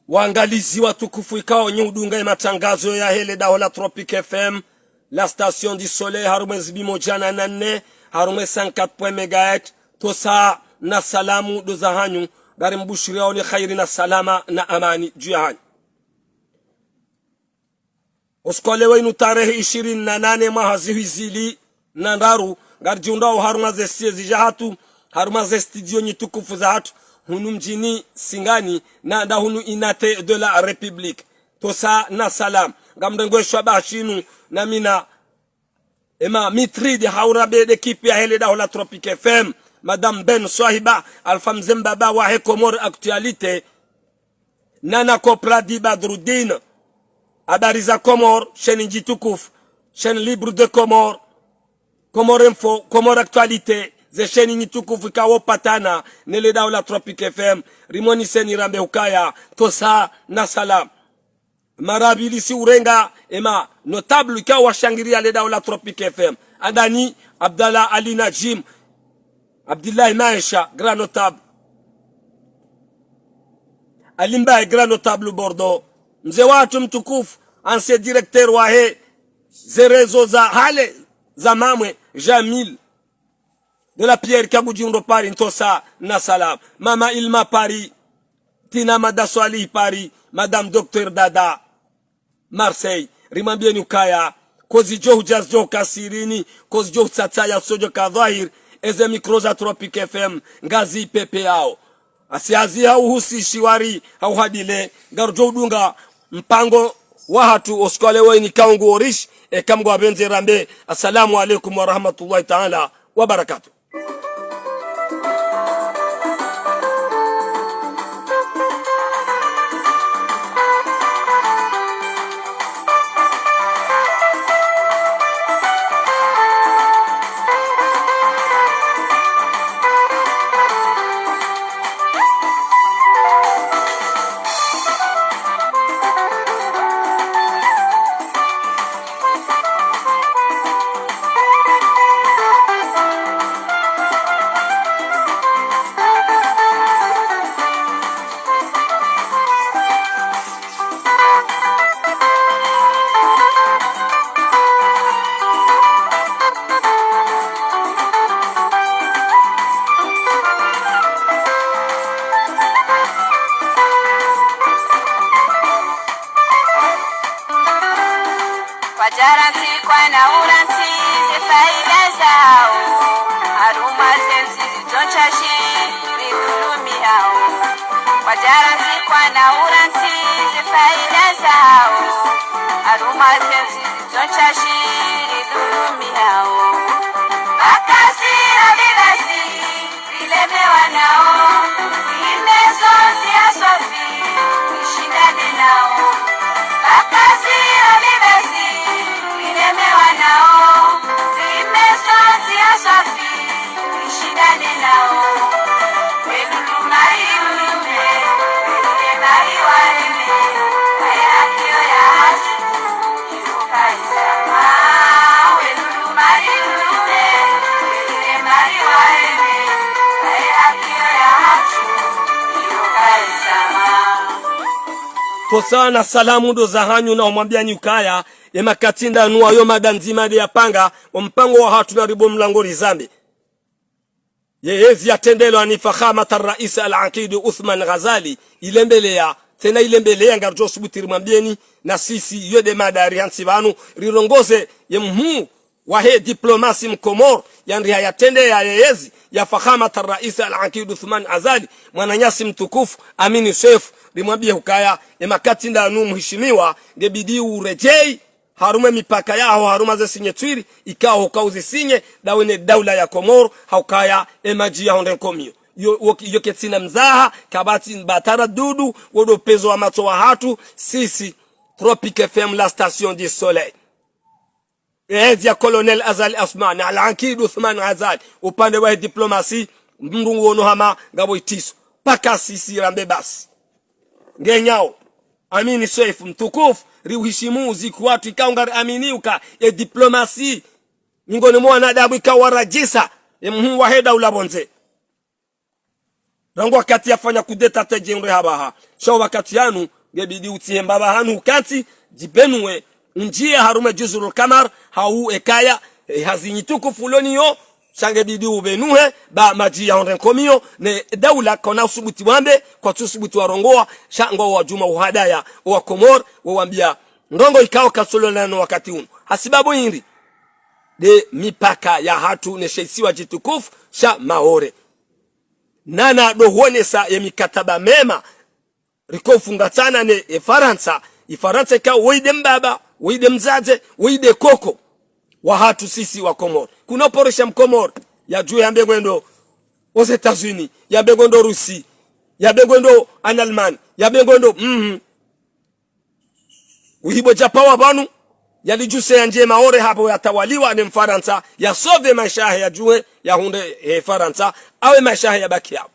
Waangalizi watukufu ikao nyudunga matangazo ya hele daho la Tropic FM, la station du soleil harume zibimo jana nane, harume 54 MHz, tosa na salamu doza hanyu, gari mbushiri yao ni khairi na salama na amani juu ya hanyu. Uskolewe inu tarehe 28 mahazi huizili na ndaru, gari jiundao haruma zestie zijahatu, haruma zestidio nyitukufu za hatu, hunu mjini Singani na nda hunu inate de la République. Tosa na salam. Gamdengwe shwaba shinu na mina ema mitri de haurabe de kipi ya hele da la Tropic FM. Madame Ben Swahiba Alfam Zembaba wa he Komor Actualité. Nana Kopradi Badruddin. Abariza Komor, chaîne Njitukouf, chaîne libre de Komor. Komor Info, Komor Actualité. Ze sheni nyitukufu ikawo patana nele dao la Tropic FM rimoni seni rambe ukaya tosa na salam marabili si urenga ema notable ikawo washangiria le dao la Tropic FM adani Abdallah Ali Najim Abdullah Maisha grand notable Alimba grand notable Bordeaux mzee watu mtukufu ancien directeur wa he zerezo za hale za mamwe Jamil de la Pierre Kabujundo Paris Ntosa na salam Mama Ilma Paris Tina Madaswali Paris Madame Docteur Dada Marseille rimambieni ukaya kozi johu jazz johu kasirini kozi johu tsataya sojo kadhahir eze mikroza Tropic FM ngazi pepe yao asiazi hau husi shiwari hau hadile garujo udunga mpango wahatu oskole weni kaungu orish kamgu wabenze rambe. Assalamu alaikum wa rahmatullahi ta'ala wa barakatuh. Wajaranti kwa na uranti ze faida zao haruma zenzi zitonchashi ridulumi hao. Wajaranti kwa na uranti ze faida zao haruma zenzi zitonchashi ridulumi hao. Akasi na bidasi vilemewa nao imezo zia sofi nishindane nao. Akasi na bidasi vilemewa nao imezo zia sofi nishindane nao. Wedulu mari ulume wedule mari waleme kaya akio ya hasu iruka isama. Wedulu mari ulume wedule mari waleme kaya akio ya hasu iruka isama. Tosa na salamu do za hanyu na umwambia nyukaya yema katinda nuwa yoma danzima de ya panga mpango wa hatu na ribo mlangori zambi yezi ya tendelo anifakhama tarraisi al-Aqid Uthman Ghazali ilembelea tena ilembelea ngarjo subutiri mwambieni na sisi yode madari hansi banu rirongoze ye mhu wa he diplomasi mkomor yanri ya tende ya yezi ya fakhama tarraisi al-Aqid Uthman Ghazali mwananyasi mtukufu Amini Seif rimwambie hukaya yema katinda nu mheshimiwa ngebidi urejei harume mipaka yao haruma ze sinyetwiri ikao hukauzi sinye dawene daula ya Komoro haukaya emaji ya honde komio yo ketina mzaha kabati batara dudu wodo pezo wa mato wa hatu sisi Tropic FM la station du soleil ezi ya Colonel Azali Asmani al-Aqid Uthman Ghazali upande wa diplomasi mrungu ono hama gabo itiso paka sisi rambe basi ngenyao Amini Seif mtukufu riuhishimu ziku watu ikaungari aminiuka ya diplomasi mingoni mwana adabu ikawarajisa ya mhu waheda ulabonze rangu wakati yafanya kudeta tejenre habaha shao wakati yanu gebidi utie mbaba hanu kati jibenwe njia harume juzurul kamar hau ekaya hazinyituku fuloni yo shange bidi ubenuhe ba maji ya onren komio ne daula kona usubuti wambe kwa tusubuti warongoa shango wa juma uhadaya wa Komor wambia ndongo ikao kasolo nano wakati uno hasibabu hiri de mipaka ya hatu nesheisiwa jitukufu sha maore nana dohuonesa ya mikataba mema riko fungatana ne Faransa Ifaransa ka weide mbaba weide mzaze weide koko wa hatu sisi wa Komor kuna poresha mkomor ya juu ya mbegwendo aux États-Unis ya mbegwendo Rusi ya mbegwendo Analman ya mbegwendo uhibo japawa banu yalijuse ya njema ore hapo yatawaliwa ni Mfaransa ya sove maisha ya juu ya hunde Faransa awe maisha ya baki hapo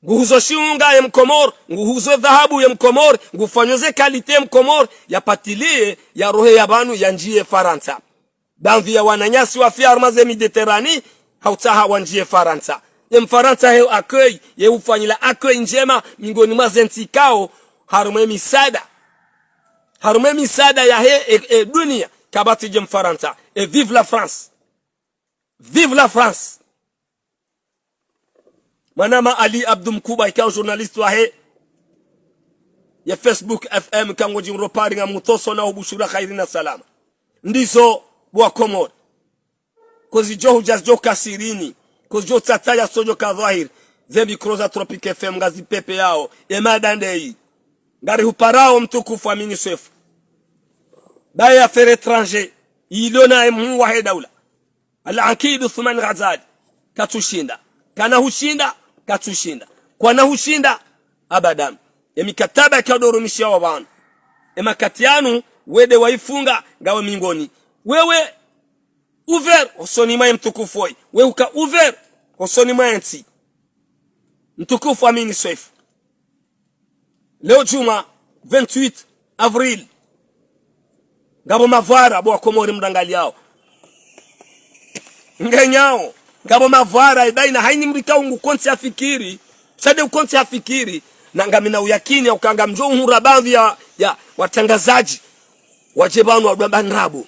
nguhuzo shiunga ya mkomor nguhuzo dhahabu ya mkomor ngufanyoze kalite mkomor yapatilie ya rohe ya banu ya njie Faransa banvi ya wananyasi wa fi armaze Mediterani hautaha wanjie Faransa ya Mfaransa heo accueil ye ufanyila accueil njema mingoni mazenzi kao harume misada ya he dunia kabati je Mfaransa vive la France manama Ali Abdou Mkuba ikaw journaliste wa he ya Facebook FM kango jimro pari nga mutoso na ubushura khairina salama ndizo bwa Komor kozi johu jazjo kasirini kozi jo tataya sojo ka dhahir zebi kroza Tropic FM ngazi pepe yao emadandei ngari huparao mtukufu amini sefu baya affaire étranger ilona emu wa he daula al-Aqid Uthman Ghazali katushinda kana hushinda katushinda kwa na hushinda abadan emikataba kadorumishia wa bana emakatianu wede waifunga gawe mingoni wewe ouvert osoni mwa mtukufu wewe uka ouvert osoni mwa nti mtukufu amini swift leo juma 28 avril gabo mavara bo Komori mdangali yao ngenyao gabo mavara idaina haini mrika ungu konti afikiri sade ukonti afikiri na ngamina uyakini ya ukanga mjo uhura baadhi ya watangazaji wajebanu wa banrabu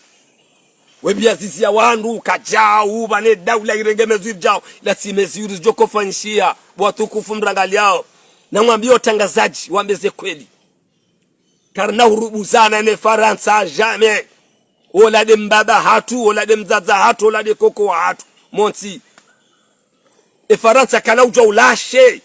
webia zizi ya wandu kajao bane daula irengemezuri jao ila simezuri joko fanishia watukufu mdangali yao na mwambio tangazaji wambeze kweli karna hurubuzana ne Faransa jamais ola de mbaba hatu ola de mzaza hatu ola de koko wa hatu monti Faransa kana ujo ulashe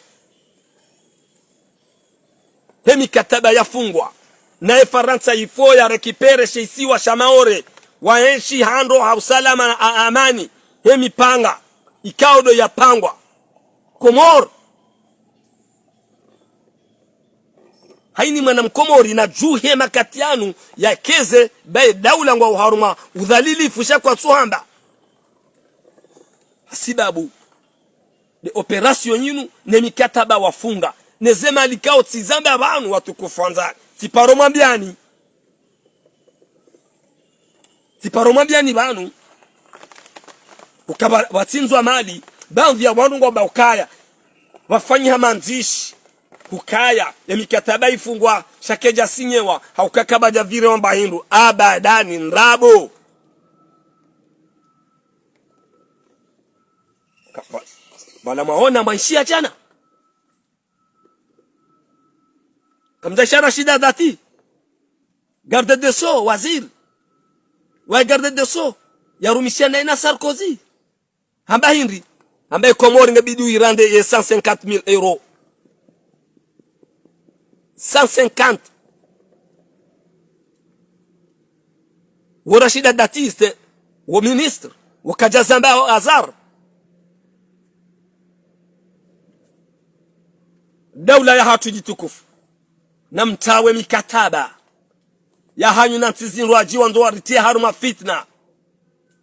hemi kataba yafungwa na Faransa ifo ya rekipere sheisiwa shamaore waenshi hando hausalama na amani hemi panga ikaudo ya pangwa Komor haini mwana mkomori na juhe makatianu ya keze bae daula ngwa uharuma udhalili fusha kwa suhamba sibabu de operation yinu ne mikataba wafunga nezema likao tizamba abantu watukufanza tiparomambiani banu ukaba watsinzwa mali banvi ya wandu ngomba ukaya wafanyi hamanzishi ukaya ya mikataba ifungwa shakeja sinyewa haukakabaja vire wamba hindu abadani nrabo bala maona maishia jana kamdashara shida dhati garde de so wazir wa garde de so yarumishia na ina Sarkozy hamba hindi ambaye Komori ngabidu irande ye 150,000 euros 150 ورشيد داتيست ومينستر وكجازمبا ازار دولة ya hatu jitukufu na mtawe mikataba ya hanyu na tizin wajiwa ndo waritia haruma fitna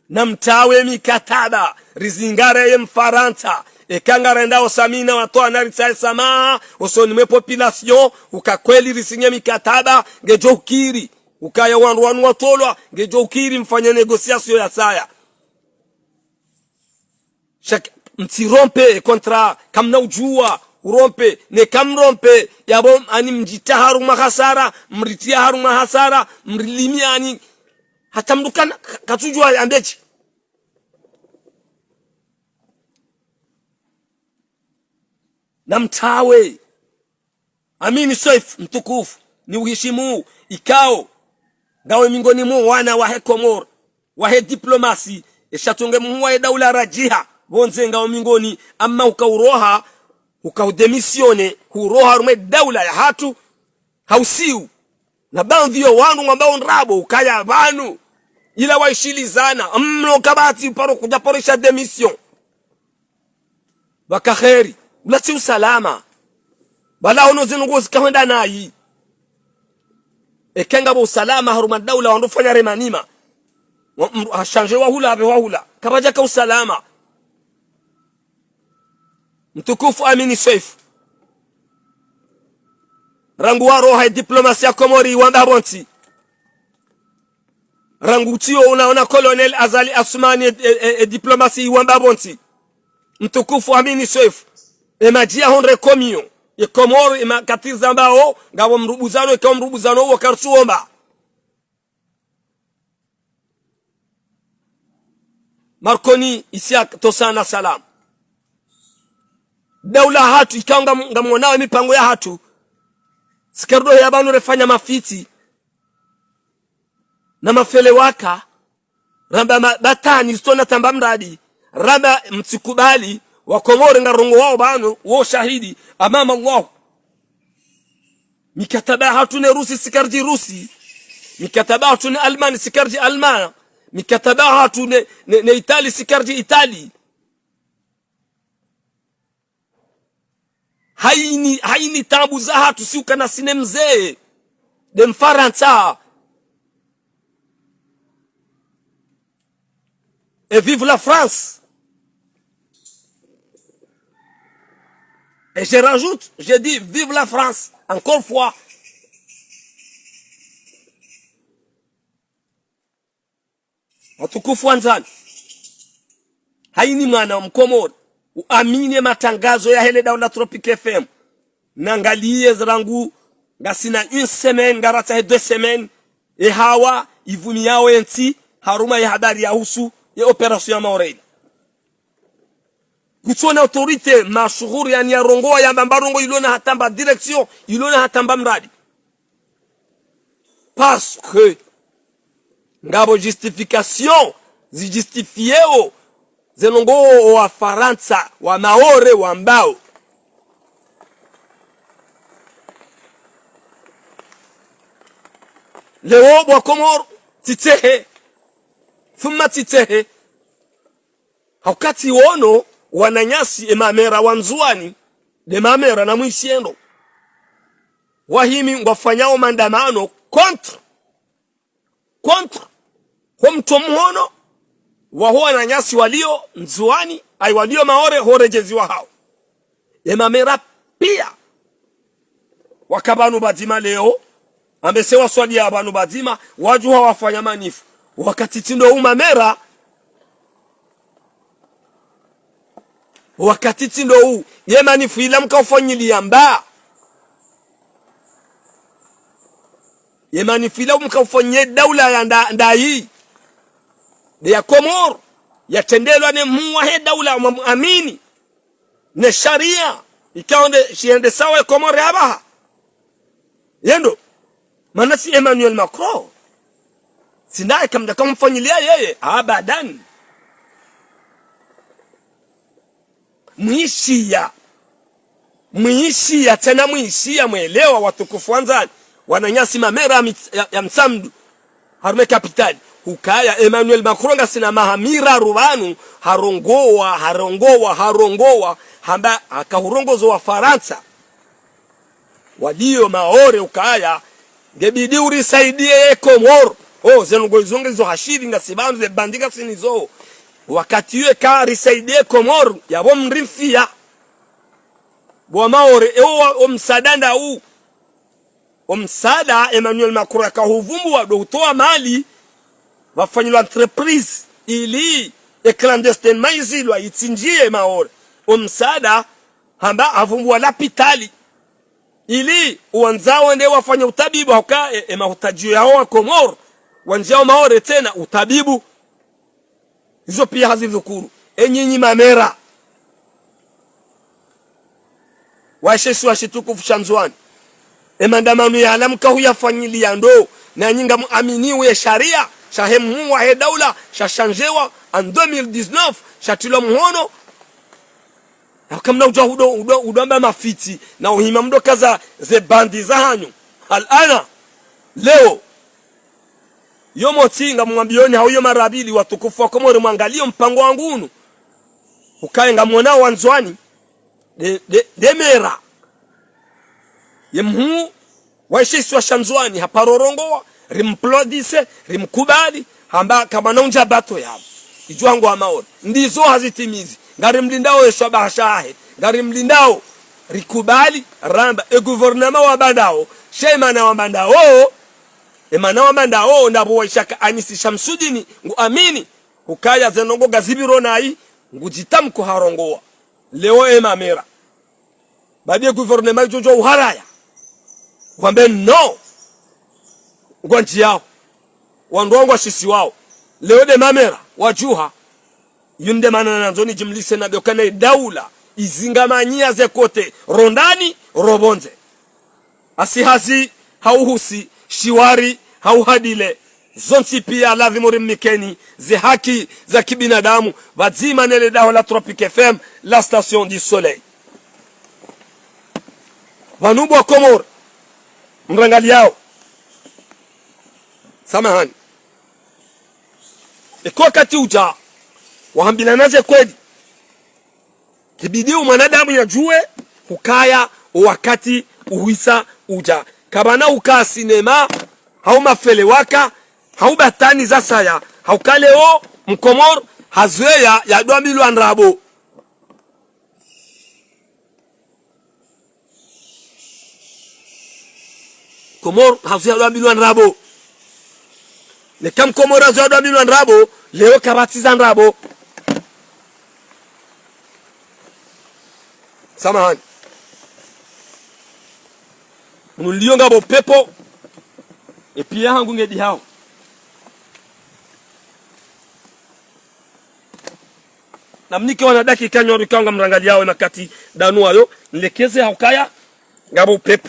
na mtawe mikataba rizingare ye Mfaransa ekangara osamina watoa narita sama osoni mwe population ukakweli risinye mikataba ngejo ukiri ukaya wanu watolwa ngejo ukiri mfanya negociation ya saya mtirompe kontra kamna ujua urompe ne kamrompe yabo ani mjita haruma hasara mritia haruma hasara mrilimi ani hata mdukan katujua ambechi na mtawe amini Soif mtukufu ni uheshimu ikao gawe mingoni mu wana wa Komoro wa diplomasi eshatunge muwa daula rajiha bonze gawe mingoni amma ukauroha ukaudemisione huroha rume daula ya hatu hausiu na bandhio wanu ambao nrabo ukaya banu ila waishilizana mno kabati paro kujaporesha demission bakaheri ulati usalama bala ono zinungozi kahenda nayi ekenga bo usalama haruma daula wandofanya remanima ashanje wahula kabaja ka usalama mtukufu Amini Soif rangu wa roha diplomasia Komori wanda bonti rangu tio unaona Colonel Azali Asmani diplomasi wanda bonti mtukufu Amini Soif emajia honre komio e Komoro ema katiza mbao ngabo mrubuzano e mrubuzano wo karsuomba Marconi Isiak tosana salam daula hatu ikanga ngamonao mipango ya hatu sikardo ya banu refanya mafiti na mafele waka ramba batani stona tamba mradi ramba mtikubali wa Komoro ngarongo wao banu wo shahidi amama Allah mikataba hatu ne Rusi sikarji Rusi mikataba hatu ne Alman sikarji Alman mikataba hatu ne Itali sikarji Itali haini tabu za hatu siuka na sinemzee de Mfaransa et vive la France. Et je rajoute, je dis vive la France encore fois. Watukufu wanzani haini mwana Mkomoro uamine matangazo ya hele daula Tropique FM nangalie zrangu ngasina une semaine ngarata 2 semaines e hawa ivumi yao enti haruma ya habari ya husu ya operation ya Maureen kutsona autorite mashuhuri yani ya rongo ya mbarongo ilona hatamba direction ilona hatamba mradi parce que ngabo justification zijustifieo zenongo wa Faransa wa Maore wa mbao leo bwa Komoro titehe fuma titehe hakati wono wananyasi emamera wanzuani de mamera na mwishiendo wahimi wafanyao mandamano contre kwa mtomuhono waho wananyasi walio nzuani ay walio Maore horejezi wa hao emamera pia wakabanu badima leo ambesewa swali ya abantu badima waju hawafanya manifu wakati tindo umamera wakati tindo ye manifu ila mkafanyilia mba ye manifu ila mkafanyie daula ya ndai ya Komoro yatendelwa ne muwa he daula amini ne sharia ikaonde shiende sawa Komoro yabaha yendo manasi Emmanuel Macron sindai kamda kumfanyilia yeye abadan muishia tena muishia mwelewa watukufu wanzani wananyasi mamera ya msamdu harume kapitali ukaya Emmanuel Macron ngasina mahamira rubanu harongoa hamba akahurongozo wa Faransa walio Maore ukaya ngebidi urisaidie Komoro zenungo izongezo hashiri ngasibandu ze bandika sinizo wakati yue ka risaidie Komoro yabo mrifia bwa Maore omsadanda omsada Emmanuel Macron akahuvumbu wado utoa mali wafanywa entreprise ili clandestinement izilwa itinjie Maore omsada hamba avumbua lapitali ili uanzao nde wafanya utabibu hauka mahutajio yao wa Komoro wanjao maore tena utabibu hizo pia hazidhukuru. Enyinyi mamera washesu washitukufu Shanzwani mandamano ya alamka huyafanyilia ndo na nyinga muaminiwe sharia shahemu wa daula shashanjewa en 2019 shatilo mhono akamna udamba mafiti na uhima mdo kaza ze bandi za hanyu alana leo yomo tinga mwambioni hauyo marabili watukufu wa Komoro mwangalio mpango wangu unu ukaenga mwanao wanzwani demera yemhu waishisi wa Shanzwani haparorongoa rimplodise rimkubali hamba kama naunja bato yabo ijuango amaori ndizo hazitimizi ngari mlindao yesho bahashahe ngari mlindao rikubali ramba gouvernement wa bandao shema wa bandao emana wa bandao ndabo waishaka Anisi Shamsudini nguamini ukaya zenongo gazibiro nai ngujitamko harongoa leo mamera baadhi gouvernement jojo uharaya kwambe no ngwanji yao wandongo sisi wao leo de mamera wajuha yunde manana nzoni jimlise na dokane daula izingamanyia ze kote rondani robonze asihazi hauhusi shiwari hauhadile zonsi pia lazima rimikeni ze haki za kibinadamu vazima nele dawa la Tropique FM la station du soleil vanubu wa Komoro mrangali yao samahani iko kati uja wahambilanaze kweli kibidiu mwanadamu yajue hukaya wakati uhuisa uja kabana ukaa sinema hau mafele waka hau batani za saya hau kaleo Mkomoro hazweya ya 2000 rabo Komoro hazweya 2000 rabo ne kam Komoro hazweya 2000 rabo leo kabatiza rabo samahani munulio ngabo pepo epia hangu ngedi hao namnike wanadaki kanyori kanga mrangali yao makati danu ayo nlekeze haukaya ngabo pepo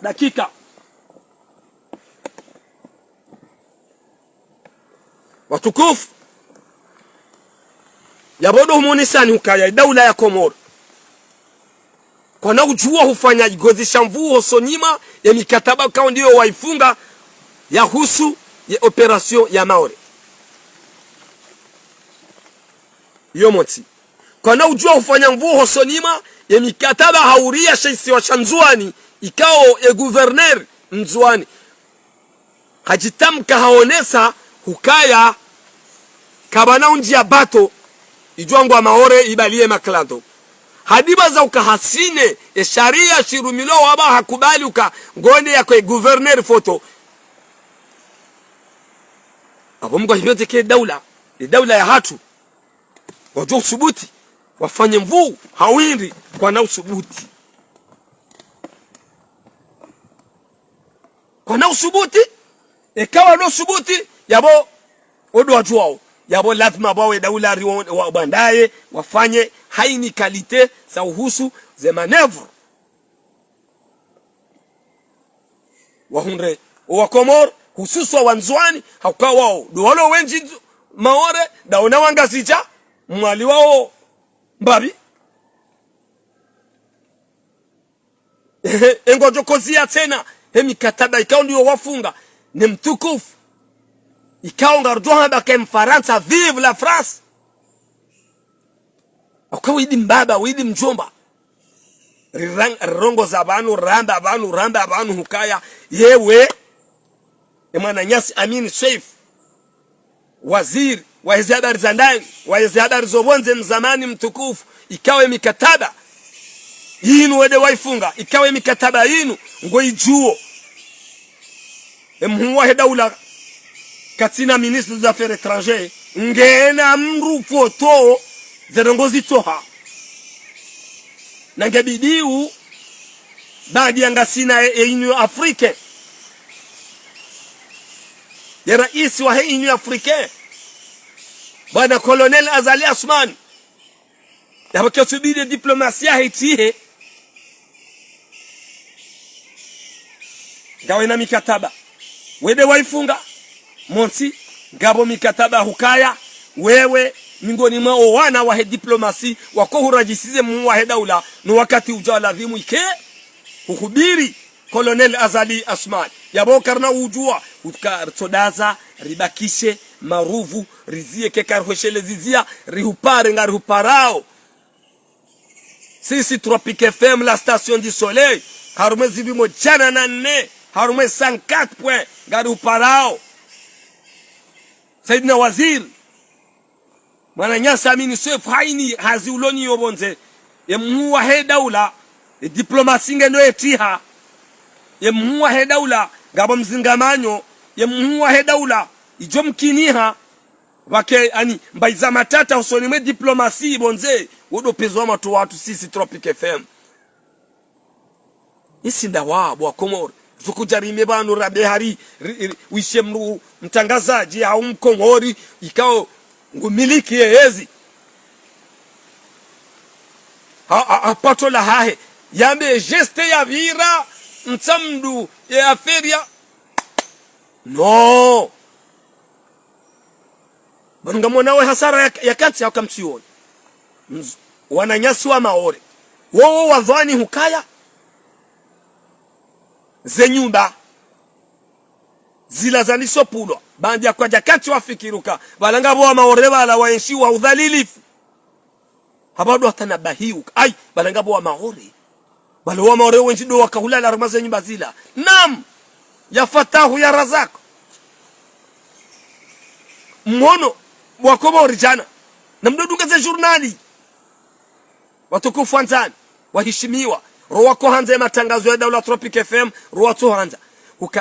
dakika watukufu yabodo humonisani hukaya daula ya Komoro kwa na ujua hufanya igozisha mvuo sonima ya mikataba kao ndio waifunga ya husu ya operation ya Maore yomoti kwa na ujua hufanya mvuo sonima ya mikataba hauria shaisi wa Shanzwani ikao ya gouverneur Mzwani hajitamka haonesa hukaya kabana unji ya bato ijuangu wa Maore ibalie maklado hadiba za ukahasine ya sharia shirumilo waba hakubali uka ngone ya kwe gouverneur foto abo mgwa hivyote ke daula ya hatu wajua usubuti wafanye mvuu hawindi kwa na usubuti kwa na usubuti ikawa no usubuti yabo odo wajuao yabo lazima bawe daula wa bandaye wafanye haini kalite za uhusu ze manevre wahunre wa Komoro hususu wa Nzwani hauka wao duwalo wenji Maore daona wangazija mwali wao mbabi engojo kozia tena mikataba ikao ndio wafunga ni mtukufu ikao ngarjoha baka Mfaransa vive la France akawa widi mbaba widi mjomba rongo za banu ramba abanu hukaya yewe emana Nyasi Amini Saif waziri wa hizi habari za ndani wa hizi habari zobonze mzamani mtukufu ikawe mikataba yinu wede waifunga ikawe mikataba yinu ngoijuo emhuwa daula katina ministre des affaires étrangères ngena mru foto zerongozi toha nangebidiu baadi yangasina Union Afrique ya rais wa Union Afrique bwana Colonel Azali Asman ya wakisubiri diplomasia haitihe gawe na mikataba wede waifunga monsi ngabo mikataba hukaya wewe miongoni mwa wana wa diplomasi wako hurajisize muwa daula no wakati ujala dhimu ike uhubiri Colonel Azali Asman yabo karna ujua utkartodaza ribakishe maruvu rizie kekarhoshele zizia rihupare ngarihuparao sisi Tropique FM la station du soleil harume zibimo jana na nne harume 54 point ngarihuparao Saidina Waziri mwana nyasa amini sef haini hazi uloni yobonze yemuwa he daula diplomasi ngeno etiha yemuwa he daula ngabo mzingamanyo yemuwa he daula ijo mkiniha wake ani mbaiza matata usoni mwe diplomasi bonze wodo pezwa matu watu sisi Tropique FM isi ndawa bwa Komoro zukujarime banu rabe hari wishemru mtangazaji au mkongori ikao ngumiliki yezi pato la hahe yambe geste ya vira mtamdu ya aferia no bangamona we hasara ya kati ya kamtsioni wananyasi wa maore wao wadhani hukaya zenyumba zila zaniso pulo bandi ya kwa jakati wafikiruka balanga bo maore bala waenshi wa udhalilifu habado atanabahiuka ai balanga bo maore bala wa maore wenji do wakahulala ramaze nyumba zila nam ya fatahu ya razak mmono wakoba orijana na mdodunga za jurnali watukufu anzani waheshimiwa roho ko hanze matangazo ya daula Tropique FM roho to hanza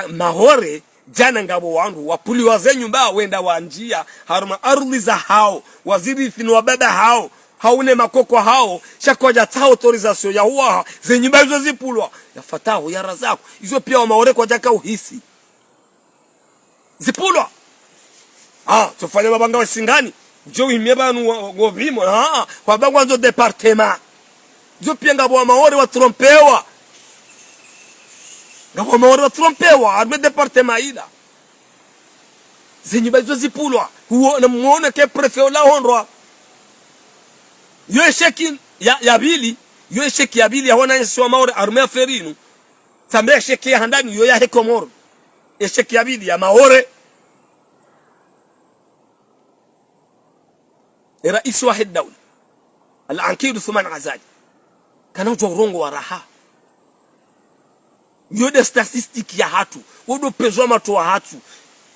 mahore jana ngabo wangu wapuli wazenyu mbao wenda wanjia haruma ardhi za hao waziri finu baba hao haune makoko hao shakoja ta autorisation ya huwa zenyu bazo zipulwa ya fatahu ya razako hizo pia maore kwa jaka uhisi zipulwa tufanye mabanga wa singani jo imebanu govimo kwa bangwa zo departement zo pia ngabo maore wa trompewa ngabo maore wa trompewa arme departement ila zenye bazo zipulwa huo na muone ke prefet la honro yo sheki ya bili yo sheki ya bili hawana yesu maore arme ferinu tambe sheki ya handani yo ya hekomoro sheki ya bili ya maore رئيس واحد دولة العنكير ثمان عزاج كانوا جورونغو وراها يود statistic ya hatu wodo pezwa matu wa hatu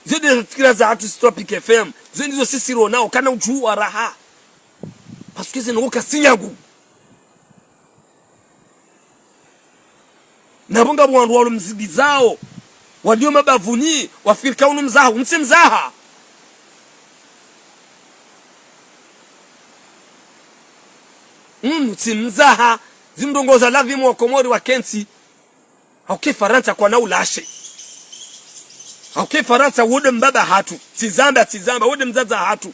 zede fikira za hatu Tropique FM zende sisi ronao kana ujuu waraha pasukize nuka sinyagu nabonga bwandu walo mzigizao wadio mabavuni wafirika unu mzaha unsimzaha simzaha zimdongoza lavimu wa Komori wa Kensi hauke Faransa kwa na ulashe hauke Faransa wode mbaba hatu tizamba wode mzaza hatu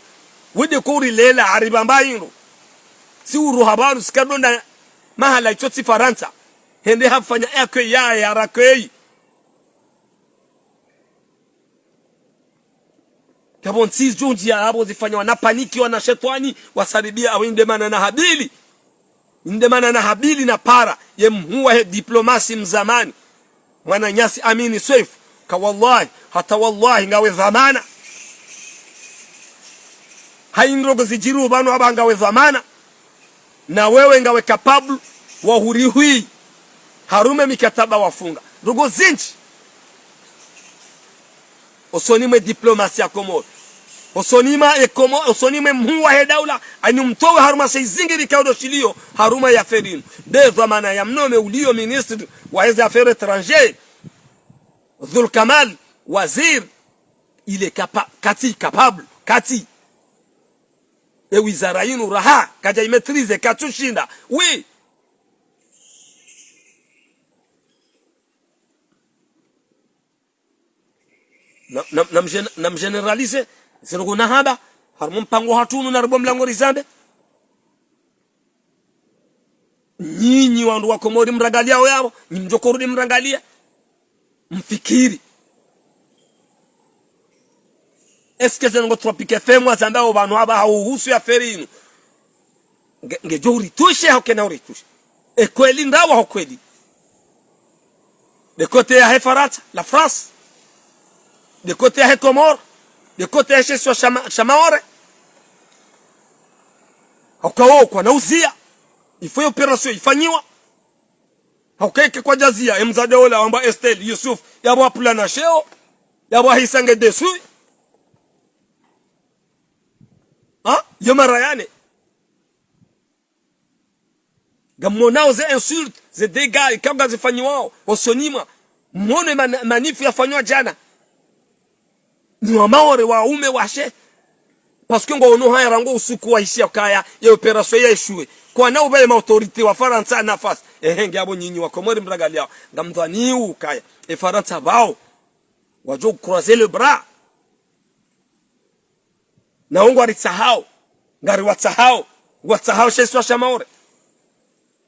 wode kuri lela aribambayino si uruhabaru sikadonda mahala ichoti Faransa hende hafanya yake ya rakei kabon sis jonji ya abo zifanya wana paniki wana shetwani wasaribia awinde mana na Habili indemana na Habili na para yemhuwa diplomasi mzamani mwana nyasi amini saif ka wallahi hata wallahi ngawe dhamana haindrogo zijiru banu aba ngawe dhamana na wewe ngawe capable wa hurihui harume mikataba wafunga ndogo zinchi osonime diplomasi ya Komoro osonime mhuwa daula ani mtowe haruma seizingiri kaudo shilio haruma ya ferinu de dhamana ya mnome ulio ministre wa hizi affaires étrangères Dhul Kamal wazir il est capable kati wizara yinu raha kaja imetrize katushinda oui nam generalize zero na haba harmon pango hatunu na rubom langori zambe nyinyi wandu wa Komori mrangalia yao nyimjokorudi mrangalia mfikiri eske zengo tropike femwa zambao banu haba hauhusu ya ferinu ngejori tushe hakena uritushe kweli ndawa hakweli de côté ya Faransa la France de côté ya Comores de côté ya Cheso Chamaore haukawo kwa nauzia ifanye operation ifanywa haukeke kwa jazia emzade wala amba Estelle Yusuf yabo plana sheo yabo hisange desu yomara yani gamonao ze insulte ze dégâts kama zifanywa osonima muone manifu yafanywa jana ni wamaore waume washe parce que ngo ono haya rango usiku wa hisia kaya ya operation ya eshue kwa na ube ma autorité wa Faransa na fas henge abo nyinyi wa Komori mragalia ngamdwani ukaya Faransa bao wajo croiser le bras na ongo arisahau ngari watsahau Cheso Chamaore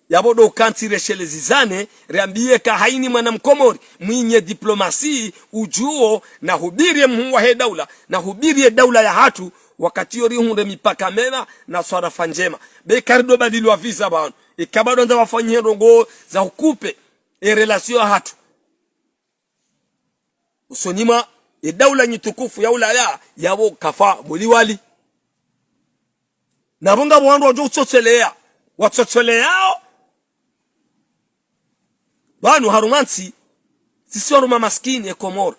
yabodo kantire shele zizane riambie ka haini mwana Mkomori mwinye diplomasi ujuo na hubirie mhuwa he daula na hubirie daula ya hatu wakati yori hunde mipaka mema na swarafa njema be karido badili wa visa banu ikabado nza wafanyie rongo za hukupe relation hatu usonima daula nyitukufu ya ulaya yabo kafa muliwali na bonga bwandu wajo utsotelea watsoteleao banu harumansi sisi waruma maskini ya Komori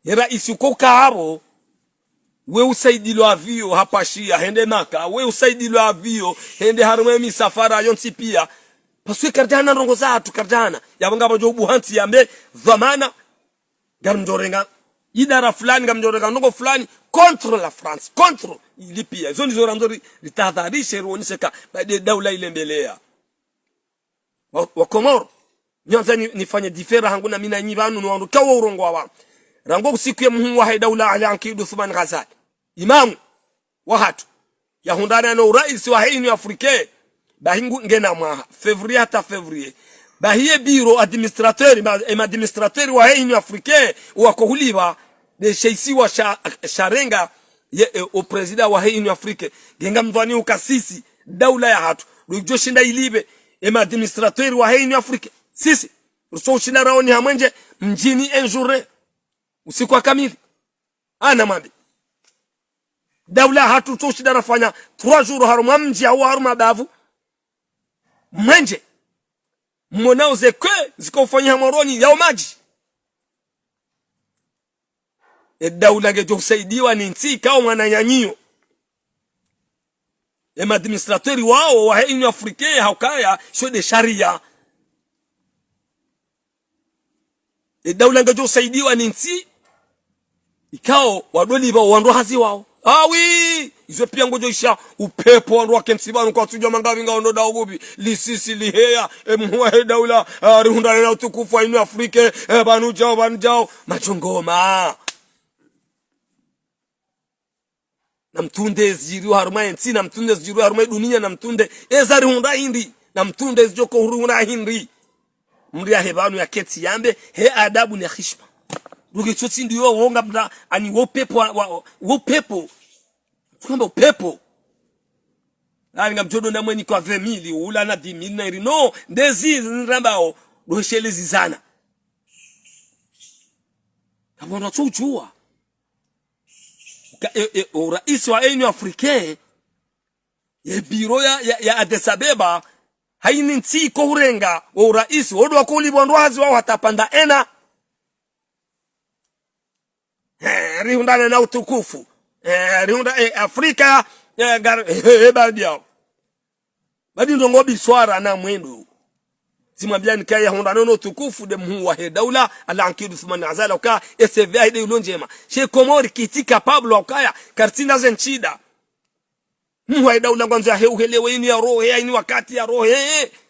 yera isukoka habo we usaidilo avio hapa shia hende maka we usaidilo avio hende haruma misafara yonsi pia paswe kardana rongo zatu kardana yabanga bajo buhansi yambe dhamana gamjorenga idara fulani gamjorenga nongo fulani contre la France contre ilipia zoni zora nzori litahadharisha ruoniseka baada daula ile mbelea wa Komoro nyanza nifanye difera hangu na mina nyibanu no wandu kawo urongo wa rango usiku ya muhimu wa daula Ali Ankidu Thuman Ghazali imamu wa hatu ya hundana no rais wa haini Afrique bahingu ngena mwa février hata février bahie biro administrateur wa haini Afrique wako huliba de sheisi wa sharenga au president wa haini Afrique genga mvani ukasisi daula ya hatu rujoshinda ilibe administrateur wa haini Afrique sisi rusoshinda raoni hamwenje mjini enjourne usiku wa kamili ana mambi daula hatu toshinda rafanya 3 jours haruma mji au haruma bavu mwenje mmonao zekwe zikofanya moroni ya maji daula gejo kusaidiwa ni nti kao mwananyanyio administrateur wao wa haini Afrique haukaya sio de sharia daula gejo kusaidiwa ni nti ikao wadoli ba wandu hazi wao awi izo pia ngojo isha upepo wandu wa kensibanu kwa tujwa mangavi ngaondo da ugubi lisisi liheya mhuwa daula rihundana na utukufu wa haini Afrique banu jao machongoma na mtunde ziru haruma ensi na mtunde ziru haruma dunia na mtunde ezari hunda hindi na mtunde zijoko huruna hindi mria hebanu ya keti yambe he adabu ni heshima ruge chotsi ndiyo wonga mda ani wo pepo tukamba upepo ali ngamjodo na mweni kwa 20,000 ula na 10,000 na iri no ndezi nrambao doshele zizana kama ndo chujua rais wa Union Africaine ye biro ya Addis Abeba haini nti ko hurenga wa rais wodo wakuli bwandu hazi wao hatapanda ena rihundana na utukufu rihunda Afrika badia badi ndongo biswara na mwendo simwambia nikaya hundana na utukufu de mhuwa he daula ala Ankidu Thuman Ghazali uka SV ide ulonjema she Komori kiti capable ukaya kartina zenchida muwa daula kwanza heuhelewe ini ya roho ini wakati ya roho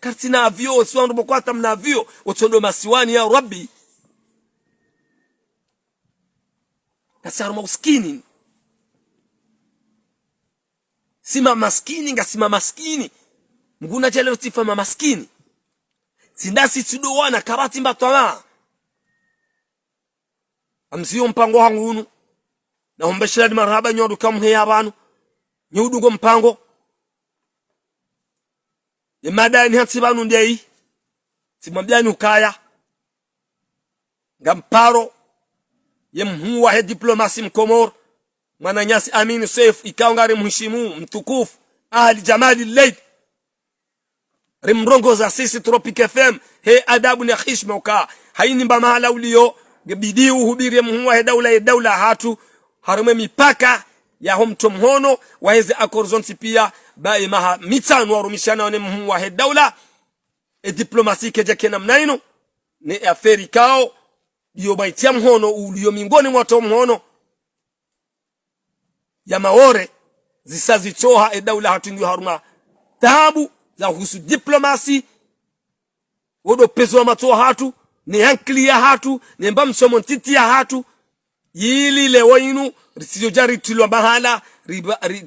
kartina avyo siwandu bokwata mna avyo otondo masiwani ya rabbi kasaru mauskini sima maskini ngasima maskini mguna chale tifa maskini sindasi tudowana karati mbatwa amziyo mpango hangu unu na humbeshiradi marhaba nyodu kamuhe yabanu nyudu mpango yemada ni hatsi banu ndei simambyani ukaya ngamparo yemhuwa he diplomasi mkomor mwana nyasi Amin Seif ikaungari mheshimu mtukufu ahli jamali layl rimrongo za sisi Tropic FM he adabu na heshima uka haini mba mahala ulio bidii uhubiri mhuwa he daula hatu harume mipaka ya homto mhono waheze akorzonti pia bae maha mitanu warumishana wane mhuwa he daula diplomasi keje namnaino ni aferi kao diyo baitia mhono uliyo mingoni mwato mhono ya maore zisazitoha daula hatu ndio haruma tabu za husu diplomasi wodo pezo wa matoa hatu ni hankli ya hatu ni mbamsomo ntiti ya hatu yili lewa inu risiyo jari tilo bahala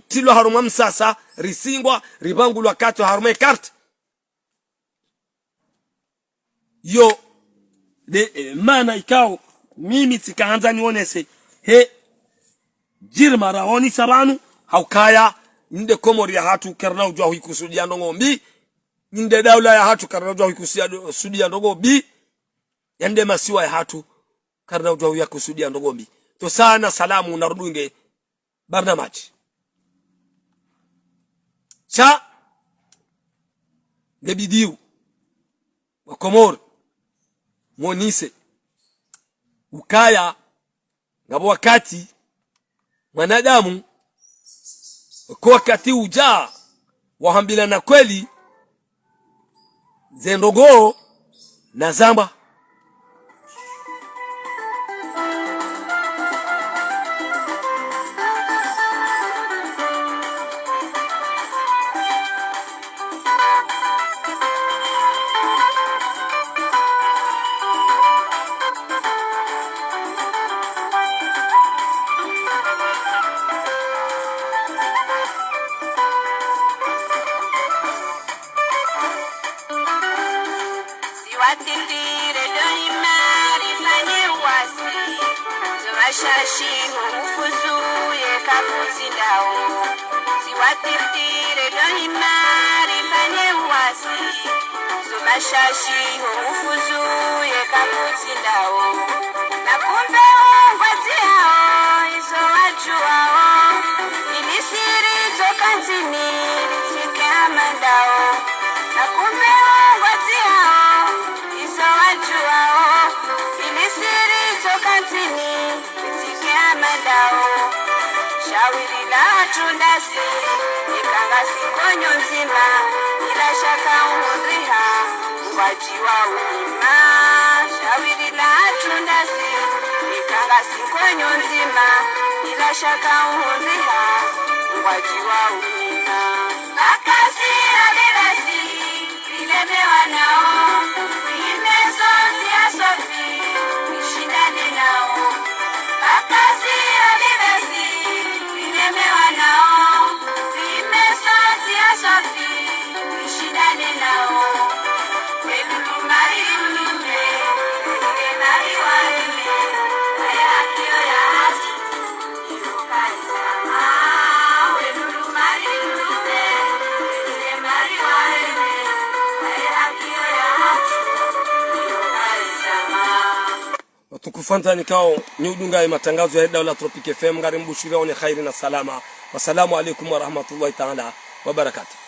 tilo haruma msasa risingwa ribangu lwakato harume kart yo de mana ikao mimi tikaanza nionese he jirma raoni sabanu haukaya nde komori ya hatu karna ujwa huikusudia ndongo mbi nde daula ya hatu karna ujwa huikusudia ndongo mbi yande masiwa ya hatu karna ujwa huikusudia ndongo mbi to sana salamu narudunge barnamaji cha ngebidiu wa komori monise ukaya ngabo wakati mwanadamu kwa wakati uja wahambila na kweli zendogo na zamba Watindire doni mari fanye wasi Zumashashi hufuzu ye kapuzi ndao Watindire doni mari fanye wasi Zumashashi hufuzu ye kapuzi ndao Na kumbe wazi hao iso waju hao Ilisiri toka nzini litike amandao Na kumbe wazi hao Shawiri la chundasi ikanga sikonyo nzima ila shaka uhudriha wajiwa uima Shawiri la chundasi ikanga sikonyo nzima ila shaka uhudriha wajiwa uima Akasi adilasi ilemewa nao imezo siya sofi ishindane nao Akasi adilasi ilemewa nao imezo siya sofi ishindane nao Wedulu mari ulume Ugenari warime Aya akio ya asu Irukaisa Wedulu mari ulume Ugenari warime Aya akio ya asu Irukaisa Tukufanta nikao nyudunga matangazo ya daula Tropic FM ngari mbushira one khairi na salama. Wassalamu alaikum wa rahmatullahi ta'ala wa barakatuh.